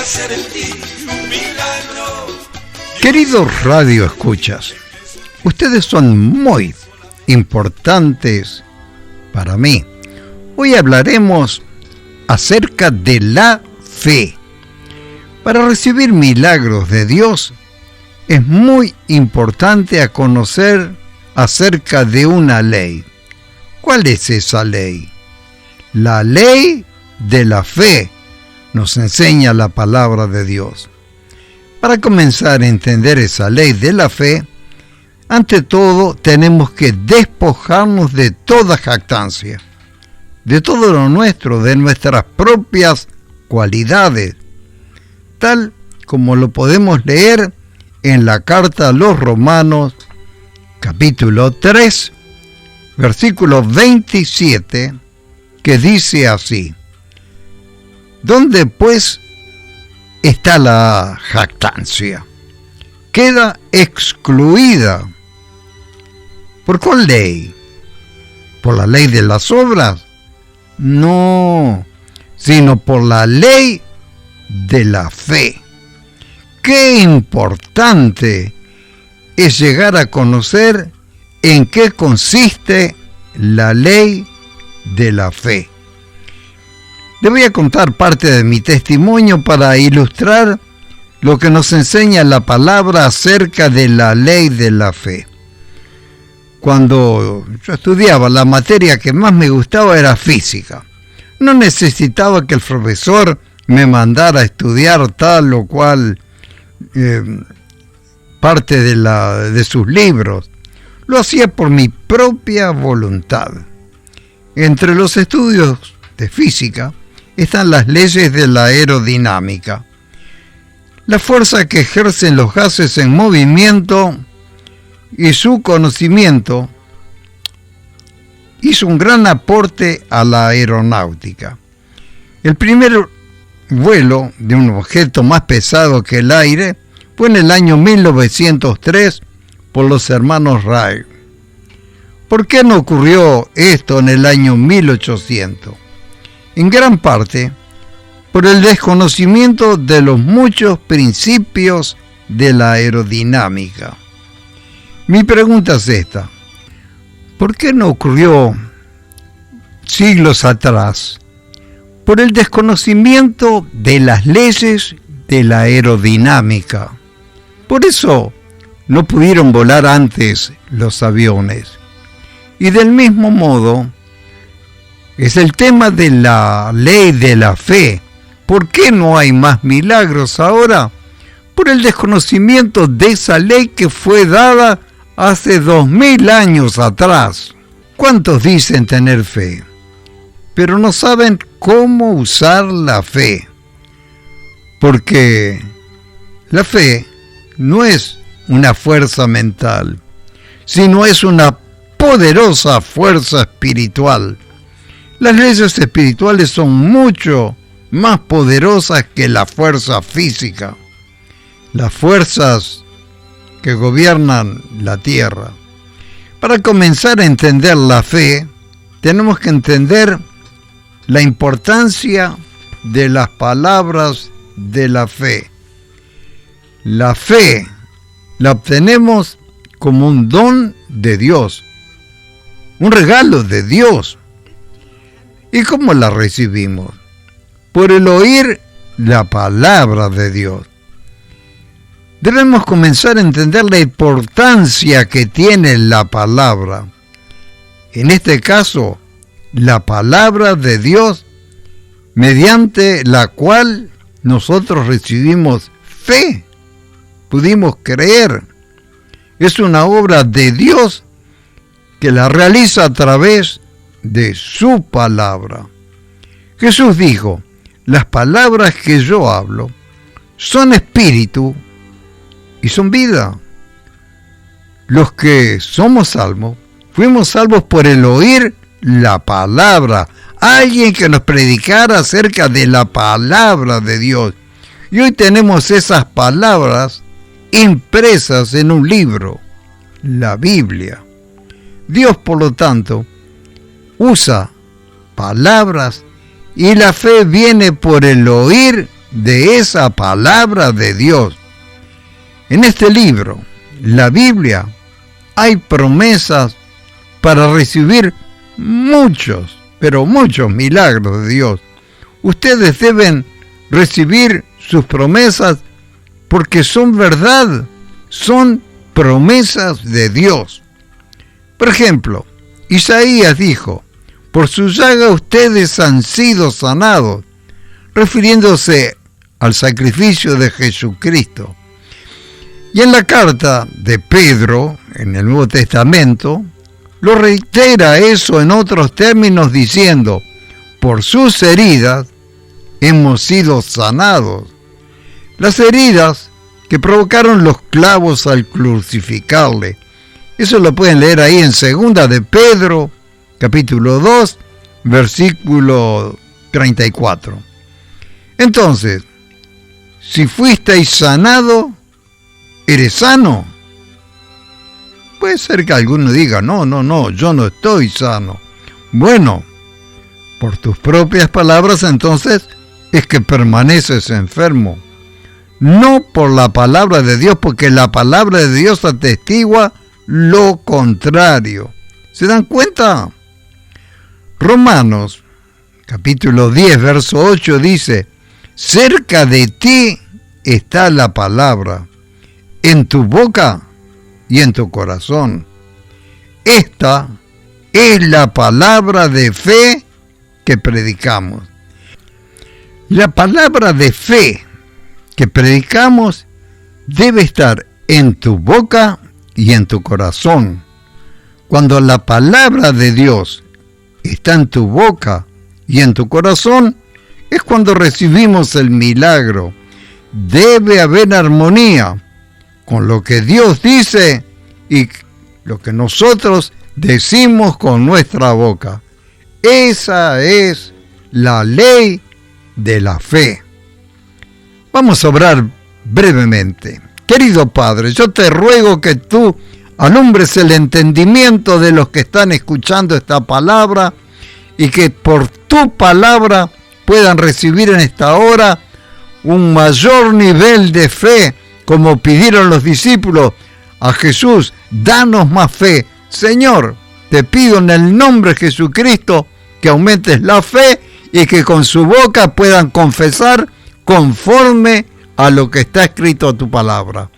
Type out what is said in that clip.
hacer en ti un milagro. Queridos radio escuchas, ustedes son muy importantes para mí. Hoy hablaremos acerca de la fe. Para recibir milagros de Dios es muy importante conocer acerca de una ley. ¿Cuál es esa ley? La ley de la fe nos enseña la palabra de Dios. Para comenzar a entender esa ley de la fe, ante todo tenemos que despojarnos de toda jactancia, de todo lo nuestro, de nuestras propias cualidades, tal como lo podemos leer en la carta a los Romanos, capítulo 3, versículo 27, que dice así: ¿dónde pues está la jactancia? Queda excluida. ¿Por cuál ley? ¿Por la ley de las obras? No, sino por la ley de la fe. Qué importante es llegar a conocer en qué consiste la ley de la fe. Le voy a contar parte de mi testimonio para ilustrar lo que nos enseña la palabra acerca de la ley de la fe. Cuando yo estudiaba, la materia que más me gustaba era física. No necesitaba que el profesor me mandara a estudiar tal o cual parte de sus libros. Lo hacía por mi propia voluntad. Entre los estudios de física están las leyes de la aerodinámica. La fuerza que ejercen los gases en movimiento y su conocimiento hizo un gran aporte a la aeronáutica. El primer vuelo de un objeto más pesado que el aire fue en el año 1903 por los hermanos Wright. ¿Por qué no ocurrió esto en el año 1800? En gran parte por el desconocimiento de los muchos principios de la aerodinámica. Mi pregunta es esta: ¿por qué no ocurrió siglos atrás? Por el desconocimiento de las leyes de la aerodinámica. Por eso no pudieron volar antes los aviones. Y del mismo modo, es el tema de la ley de la fe. ¿Por qué no hay más milagros ahora? Por el desconocimiento de esa ley que fue dada hace 2000 años atrás. ¿Cuántos dicen tener fe, pero no saben cómo usar la fe? Porque la fe no es una fuerza mental, sino es una poderosa fuerza espiritual. Las leyes espirituales son mucho más poderosas que la fuerza física, las fuerzas que gobiernan la tierra. Para comenzar a entender la fe, tenemos que entender la importancia de las palabras de la fe. La fe la obtenemos como un don de Dios, un regalo de Dios. ¿Y cómo la recibimos? Por el oír la palabra de Dios. Debemos comenzar a entender la importancia que tiene la palabra. En este caso, la palabra de Dios, mediante la cual nosotros recibimos fe, pudimos creer. Es una obra de Dios que la realiza a través de su palabra. Jesús dijo: las palabras que yo hablo son espíritu y son vida. Los que somos salvos, fuimos salvos por el oír la palabra. Alguien que nos predicara acerca de la palabra de Dios. Y hoy tenemos esas palabras impresas en un libro, la Biblia. Dios, por lo tanto, usa palabras y la fe viene por el oír de esa palabra de Dios. En este libro, la Biblia, hay promesas para recibir muchos, pero muchos milagros de Dios. Ustedes deben recibir sus promesas porque son verdad, son promesas de Dios. Por ejemplo, Isaías dijo: por su llaga ustedes han sido sanados, refiriéndose al sacrificio de Jesucristo. Y en la carta de Pedro, en el Nuevo Testamento, lo reitera eso en otros términos diciendo: por sus heridas hemos sido sanados. Las heridas que provocaron los clavos al crucificarle. Eso lo pueden leer ahí en 2 de Pedro, capítulo 2, versículo 34. Entonces, si fuisteis sanado, ¿eres sano? Puede ser que alguno diga: no, yo no estoy sano. Bueno, por tus propias palabras entonces es que permaneces enfermo. No por la palabra de Dios, porque la palabra de Dios atestigua lo contrario. ¿Se dan cuenta? Romanos, capítulo 10, verso 8 dice: cerca de ti está la palabra, en tu boca y en tu corazón. Esta es la palabra de fe que predicamos. La palabra de fe que predicamos debe estar en tu boca y en tu corazón. Cuando la palabra de Dios está en tu boca y en tu corazón, es cuando recibimos el milagro. Debe haber armonía con lo que Dios dice y lo que nosotros decimos con nuestra boca. Esa es la ley de la fe. Vamos a orar brevemente. Querido Padre, yo te ruego que tú alumbres el entendimiento de los que están escuchando esta palabra y que por tu palabra puedan recibir en esta hora un mayor nivel de fe, como pidieron los discípulos a Jesús: danos más fe. Señor, te pido en el nombre de Jesucristo que aumentes la fe y que con su boca puedan confesar conforme a lo que está escrito en tu palabra.